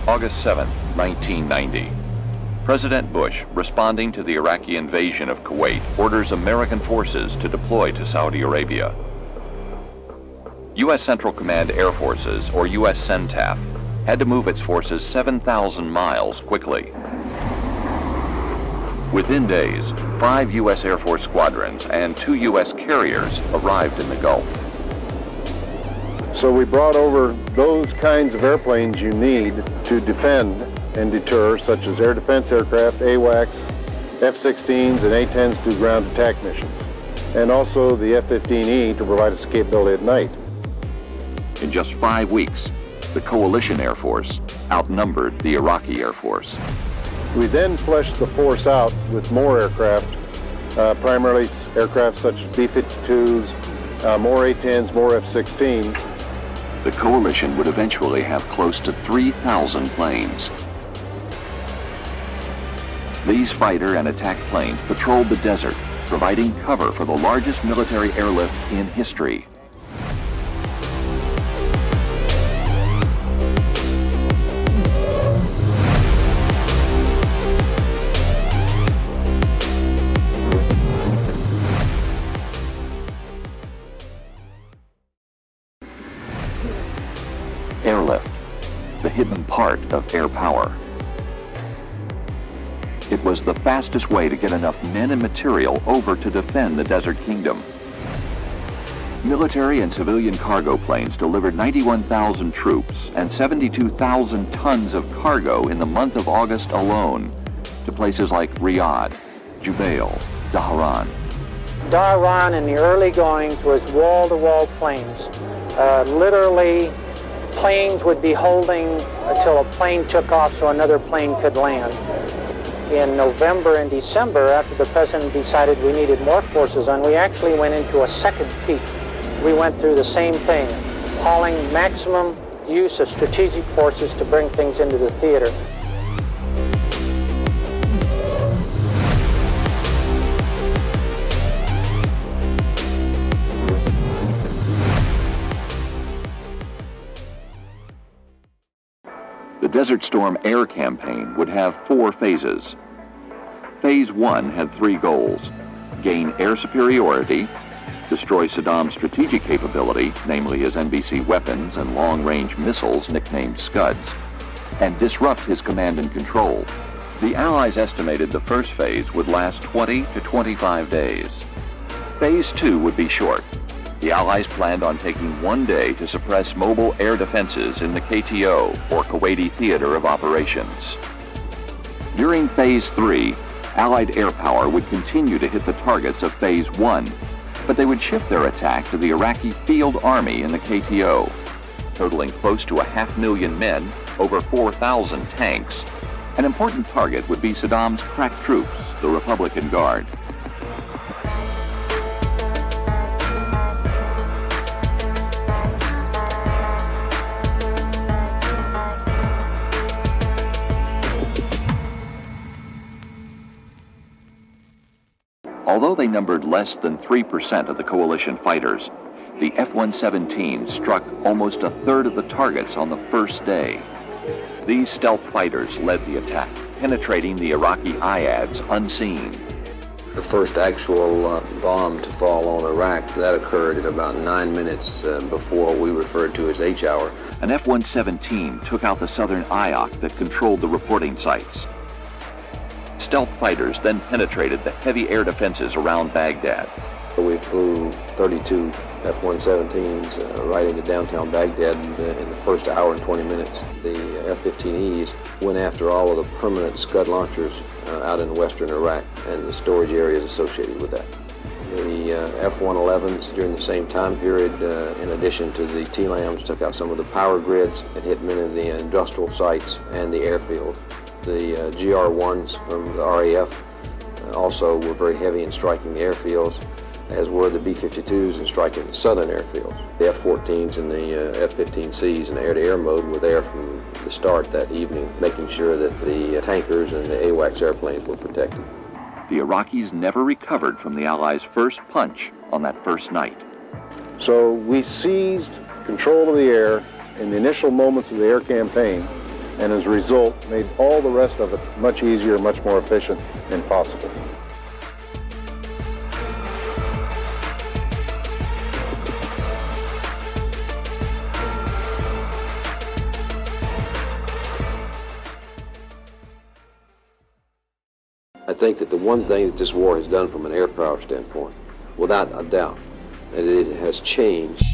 August 7, 1990. President Bush, responding to the Iraqi invasion of Kuwait, orders American forces to deploy to Saudi Arabia. U.S. Central Command Air Forces, or U.S. CENTAF, had to move its forces 7,000 miles quickly. Within days, 5 U.S. Air Force squadrons and 2 U.S. carriers arrived in the Gulf. So we brought over those kinds of airplanes you need to defend and deter, such as air defense aircraft, AWACS, F-16s, and A-10s to ground attack missions, and also the F-15E to provide us capability at night. In just 5 weeks, the Coalition Air Force outnumbered the Iraqi Air Force. We then fleshed the force out with more aircraft, primarily aircraft such as B-52s, more A-10s, more F-16s. The coalition would eventually have close to 3,000 planes. These fighter and attack planes patrolled the desert, providing cover for the largest military airlift in history. Airlift, the hidden part of air power. It was the fastest way to get enough men and material over to defend the Desert Kingdom. Military and civilian cargo planes delivered 91,000 troops and 72,000 tons of cargo in the month of August alone to places like Riyadh, Jubail, Dhahran. Dhahran in the early goings was wall-to-wall planes. Literally, planes would be holding until a plane took off so another plane could land. In November and December, after the president decided we needed more forces on, we actually went into a second peak. We went through the same thing, hauling maximum use of strategic forces to bring things into the theater. The Desert Storm Air Campaign would have 4 phases. Phase 1 had 3 goals: gain air superiority, destroy Saddam's strategic capability, namely his NBC weapons and long-range missiles nicknamed Scuds, and disrupt his command and control. The Allies estimated the first phase would last 20 to 25 days. Phase 2 would be short. The Allies planned on taking 1 day to suppress mobile air defenses in the KTO, or Kuwaiti Theater of Operations. During Phase 3, Allied air power would continue to hit the targets of Phase 1, but they would shift their attack to the Iraqi Field Army in the KTO, totaling close to 500,000 men, over 4,000 tanks. An important target would be Saddam's crack troops, the Republican Guard. Although they numbered less than 3% of the coalition fighters, the F-117 struck almost a third of the targets on the first day. These stealth fighters led the attack, penetrating the Iraqi IADs unseen. The first actual bomb to fall on Iraq, that occurred at about 9 minutes before what we referred to as H hour. An F-117 took out the southern IOC that controlled the reporting sites. Stealth fighters then penetrated the heavy air defenses around Baghdad. We flew 32 F-117s right into downtown Baghdad in the first hour and 20 minutes. The F-15Es went after all of the permanent Scud launchers out in western Iraq and the storage areas associated with that. The F-111s during the same time period, in addition to the TLAMs, took out some of the power grids and hit many of the industrial sites and the airfield. The GR-1s from the RAF also were very heavy in striking the airfields, as were the B-52s in striking the southern airfields. The F-14s and the F-15Cs in air-to-air mode were there from the start that evening, making sure that the tankers and the AWACS airplanes were protected. The Iraqis never recovered from the Allies' first punch on that first night. So we seized control of the air in the initial moments of the air campaign, and as a result made all the rest of it much easier, much more efficient and possible. I think that the one thing that this war has done from an air power standpoint, without a doubt, that it has changed.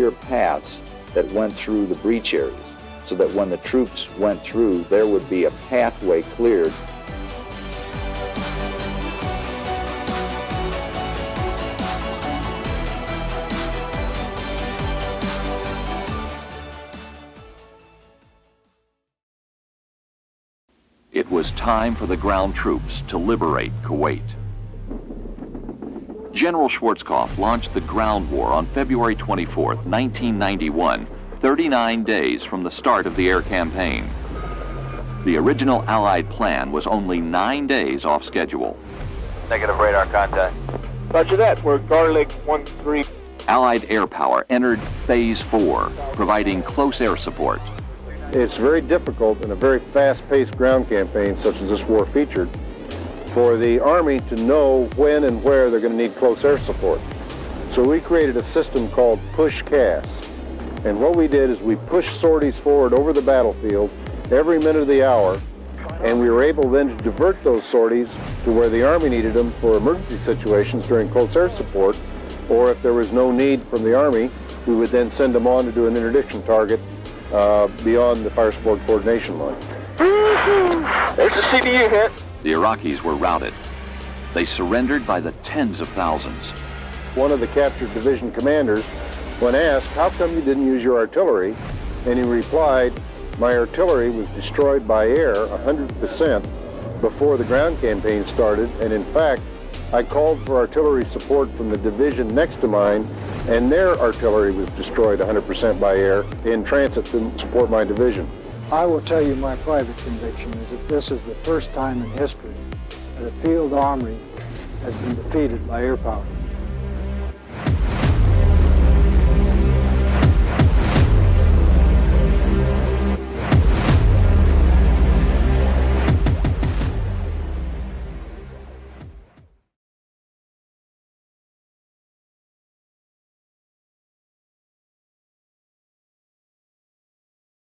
clear paths that went through the breach areas, so that when the troops went through, there would be a pathway cleared. It was time for the ground troops to liberate Kuwait. General Schwarzkopf launched the ground war on February 24, 1991, 39 days from the start of the air campaign. The original Allied plan was only 9 days off schedule. Negative radar contact. Roger that. We're Garlic 1-3. Allied air power entered Phase 4, providing close air support. It's very difficult in a very fast-paced ground campaign such as this war featured for the Army to know when and where they're going to need close air support. So we created a system called push-CAS. And what we did is we pushed sorties forward over the battlefield every minute of the hour, and we were able then to divert those sorties to where the Army needed them for emergency situations during close air support, or if there was no need from the Army, we would then send them on to do an interdiction target beyond the fire support coordination line. There's a CDU hit. The Iraqis were routed. They surrendered by the tens of thousands. One of the captured division commanders, when asked, how come you didn't use your artillery? And he replied, my artillery was destroyed by air 100% before the ground campaign started, and in fact, I called for artillery support from the division next to mine, and their artillery was destroyed 100% by air in transit to support my division. I will tell you my private conviction is that this is the first time in history that a field army has been defeated by air power.